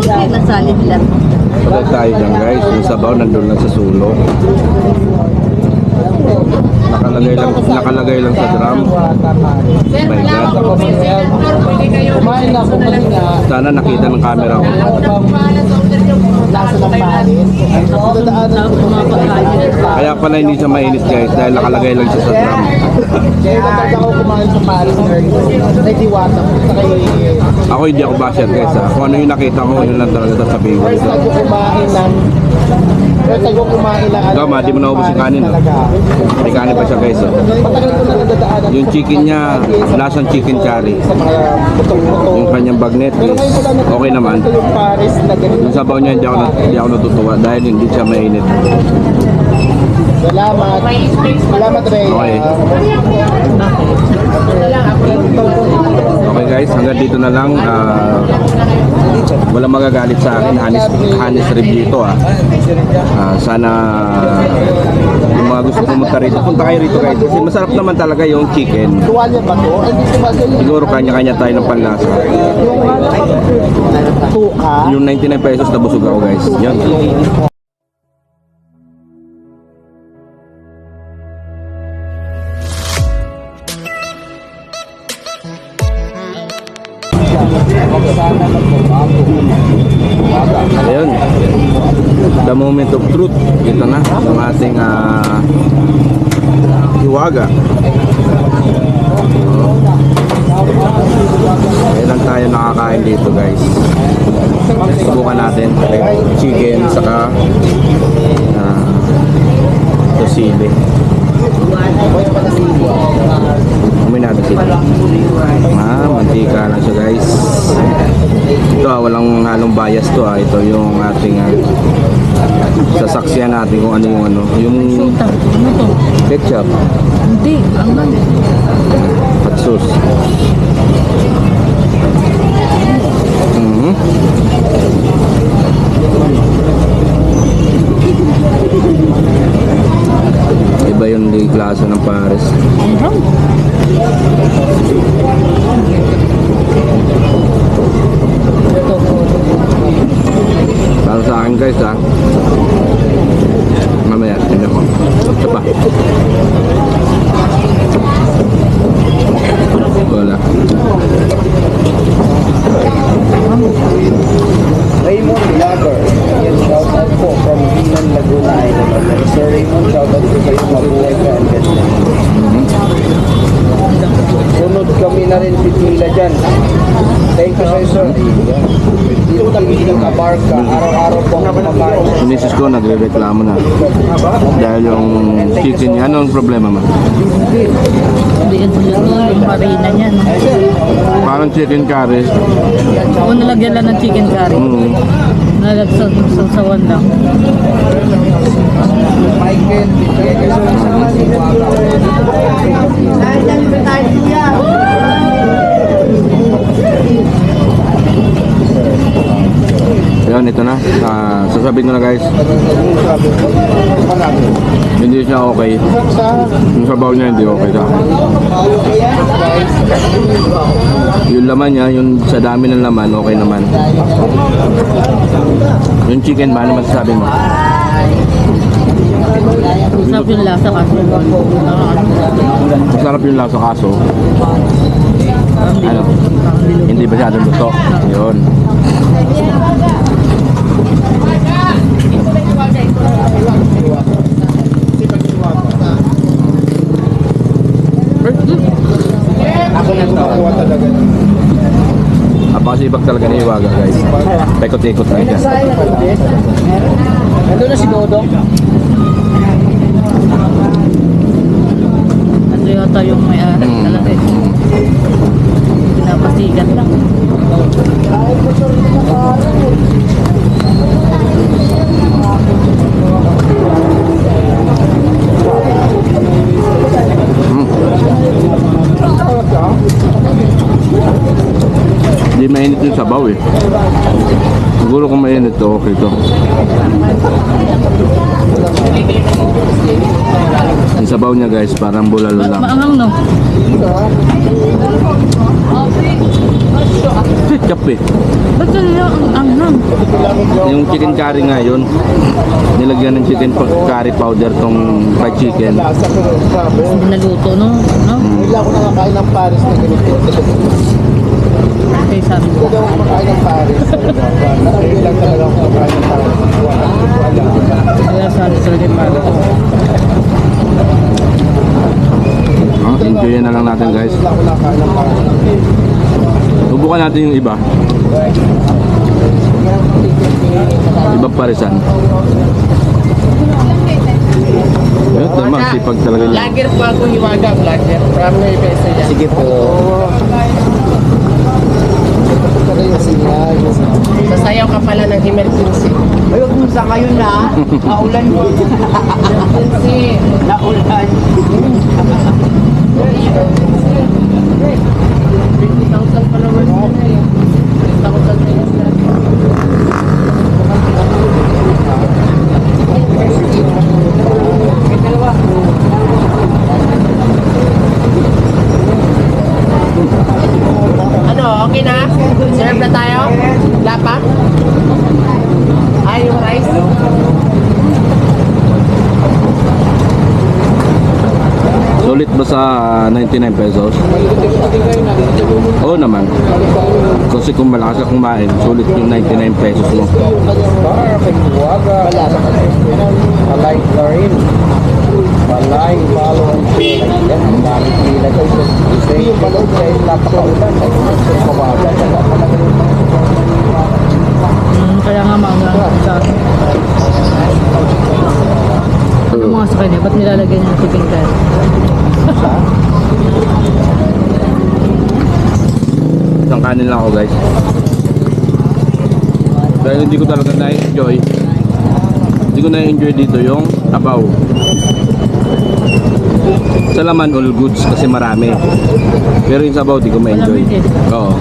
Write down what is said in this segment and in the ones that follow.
Nasalin lang. Patay tayo dyan guys. Yung sabaw nandun lang sa sulok. Nakalagay lang sa drum. My God. Kumain na ako kanina. Sana nakita ng camera ko. Nasa ng Paris. Dadaanan ko mga pagkain. Kaya pala hindi siya mainit guys dahil nakalagay lang siya sa drum. Kaya nagkaka ako kumain sa Paris earlier. Ay diwata. Ako hindi ako basher guys ha. Kung ano yung nakita ko, yun lang talaga sasabihin ko. First time ko kumain ng... First time ko kumain ng... Ikaw ma, di mo naubos yung kanin. May kanin pa siya guys. Matagal ko lang dadaanan. Yung chicken niya, lasang chicken curry. Sa mga butong-butong. Yung kanyang bagnet is okay naman. Yung Paris na ganito. Yung sabaw niya hindi ako natutuwa dahil hindi siya mainit. Salamat. Salamat, Ray. Okay. Okay guys, hanggang dito na lang. Walang magagalit sa akin. Hanis review ito sana yung mga gusto pumunta rito, punta kayo rito guys. Kasi masarap naman talaga yung chicken. Tuwalya ba to? Ay, dito ba? Siguro kanya-kanya tayo ng panlasa. Tuka. Yung 99 pesos na busog ako guys. Yan. Ayun, the moment of truth. Ito na yung ating hiwaga. Kailan tayo nakakain dito guys. Subukan natin chicken saka tosili. Kumain natin sila. Mantika lang siya guys. Ito walang halong bias to Ito yung ating sasaksiyan natin kung ano yung yung ketchup. Hindi, ang Hot sauce. Iba yung klase ng Paris. Para sa akin guys mamaya tingnan ko. Ito pa. Wala. Raymond Lager. Yan, shout out po from Binan, Laguna Island. Sir Raymond, shout out po kayo. Mabuhay ka and God bless. Sunod kami na rin si Tila dyan. Thank you sir. Dito kami ng Abarca. Araw-araw po ako kumakain. Yung misis ko nagre-reklamo na dahil yung chicken niya. Anong problema ma? Hindi yan yung marina niya. No? Parang chicken curry. O nalagyan lang ng chicken curry. Nalagsasawan lang. Michael, Ayun, ito na. Sasabihin ko na guys. Hindi siya okay. Yung sabaw niya hindi okay sa akin. Yung laman niya, yung sa dami ng laman, okay naman. Yung chicken ba, ano masasabi mo? Masarap yung lasa kaso. Masarap yung lasa kaso. Ano? Hindi masyadong luto. Yun. ako na nakuha talaga. Napakasibag talaga ni Iwaga guys. Paikot-ikot lang siya. Nandun na si Dodong. Ano yata yung may-ari talaga eh. Pinapasigan lang. Hindi mainit yung sabaw eh. Siguro kung mainit to, okay to. Yung sabaw niya guys, parang bulalo lang. Maanghang no? Ketchup eh. Ba't kaya ang anghang? Yung chicken curry nga yun. Nilagyan ng chicken curry powder tong fried chicken. Hindi naluto no? No? Bigla ako nakakain ng Paris na ganito. Kaya sabi ko. Hindi ako kumakain ng Paris. Nakailan lang talaga ako kumakain ng Paris. Kaya sabi talaga yung pala. Enjoyin na lang natin guys. Bigla ako nakakain ng Paris. Subukan natin yung iba. Iba parisan. Ayun naman, sipag talaga niya. Vlogger po ako, Hiwaga vlogger. From Nueva Ecija. Sige po. Ito pala yung sinyal. Sasayaw ka pala ng emergency. Ay, huwag mo sa ngayon na. Naulan mo. Emergency. Naulan. 50,000 followers na eh. 50,000 views na. Ano, okay na? Serve na tayo? Wala pa? Ay, yung rice? Sulit ba sa 99 pesos? Oo naman. Kasi kung malakas ka kumain, sulit yung 99 pesos mo. Malay na rin. Malay, palo ang sila. Yan, ang dami sila. Kasi yung balog ay napakaulan. Kumaga. Kaya nga maanghang sa akin. Ano mga sa kanya? Ba't nilalagyan niya ng chicken curry? Isang kanin lang ako guys. Dahil hindi ko talaga na-enjoy. Hindi ko na-enjoy dito yung tabaw. Sa laman all goods kasi marami. Pero yung sabaw di ko ma-enjoy. Oo.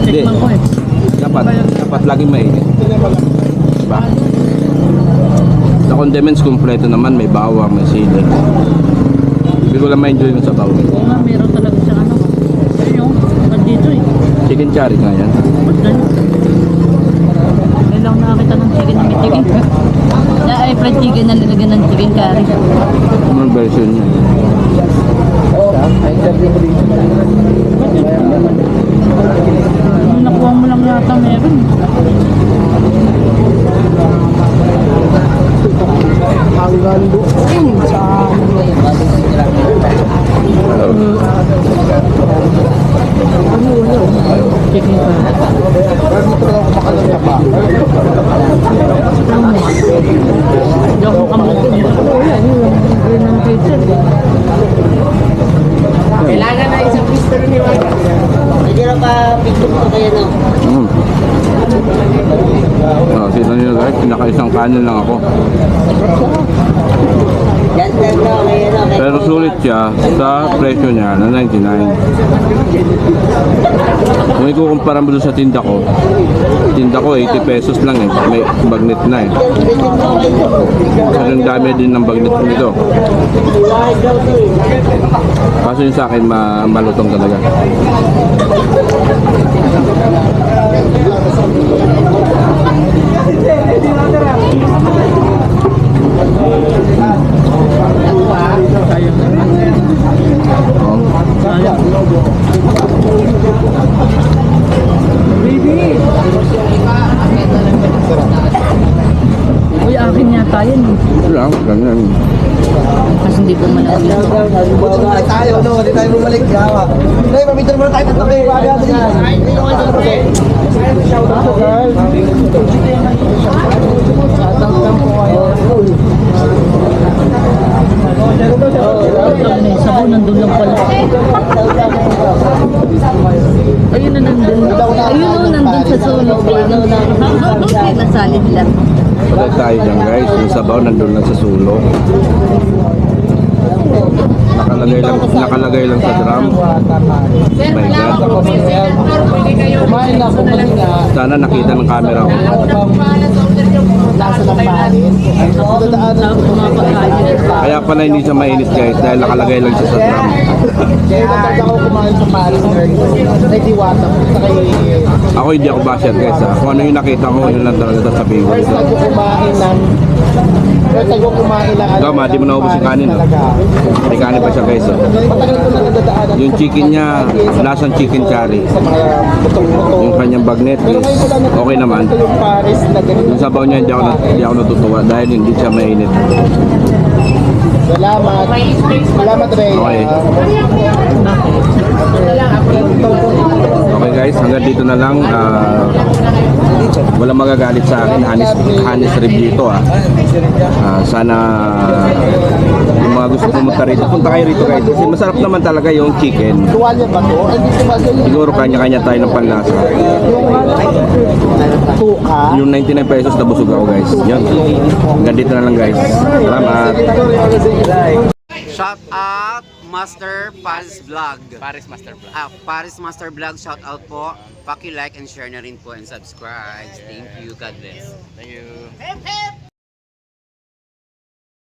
Hindi. Tikman ko eh. Dapat laging mainit. Diba? Sa condiments kompleto naman, may bawang, may sili. Hindi ko lang ma-enjoy yung sabaw. Oo nga, meron talaga siyang ano. Ayun yung, ba't dito eh? Chicken curry nga yan. Ba't ganun? Ngayon lang nakakita ng chicken na may chicken. Ay, fried chicken na nilagyan ng chicken curry. Anong version niya? Nakuha mo lang yata meron. Ang gando. Sa Chicken curry. dito lang ako makalang pa. Hindi ako makamutin. Yun ang pizza. Kailangan na isang pisto rin Hiwaga. Hindi na pa picture ko kayo no. Kita nyo guys, pinaka-isang kanin lang ako. Yan na kayo no. Pero sulit siya sa presyo niya na 99. Kung ikukumpara mo doon sa tinda ko 80 pesos lang eh. May bagnet na eh. Kasi ang dami din ng bagnet nito. Kaso yung sa akin malutong talaga. Uy, akin yata yun eh. Lang, ganyan. Kasi hindi ko malaki. Bumalik tayo, no? Hindi tayo bumalik. Yawa. Nay, pamitan muna tayo. Okay, baga. Shout out to girl. Shout out lang po kayo. Sabaw nandun lang pala. Ayun na nandun. Ayun o, nandun sa sulok lang. Nasalid lang. Wala tayo dyan guys. Yung sabaw nandun lang sa sulok. Nakalagay lang sa drum. Sir, My wala God. ako po. Senator, pwede kayo. Kumain na, kumain na. Sana nakita ng camera ko. Ako na po bahala sa order nyo. Lasa ng Paris. Dadaanan Tapos mga pagkain nila. Kaya pala hindi siya mainit guys dahil nakalagay lang siya sa drum. Kaya talaga ako kumain sa Paris Earth. Ay diwata po. Sa kay... Ako hindi ako basher guys ha. Kung ano yung nakita ko, yun lang talaga sasabihin ko. First tayo kumain ng... First tayo kumain ng... Ikaw, di mo naubos yung kanin, no? Talaga. May kanin pa siya guys. Oh. Matagal ko na nadadaanan. Yung chicken niya, lasang chicken curry. Sa mga putong-putong. Yung kanyang bagnet Pero is ngayon ko lang nakita okay naman. yung Paris na ganito. Yung sabaw niya hindi ako natutuwa dahil hindi siya mainit. Salamat. Salamat, Ray. Okay. Okay guys, hanggang dito na lang. Wala magagalit sa akin. Honest review ito ah. Sana yung mga gusto pumunta rito, punta kayo rito guys. Kasi masarap naman talaga yung chicken. Tuwalya ba to? Ay, di tuwalya. Siguro kanya-kanya tayo ng panlasa. Suka. Yung 99 pesos na busog ako guys. Yun. Hanggang dito na lang guys. Salamat. Shout out Master Paris Vlog. Paris Master Vlog. Paris Master Vlog, shout out po. Paki-like and share na rin po and subscribe. Thank you. God bless. Thank you. Hip hip!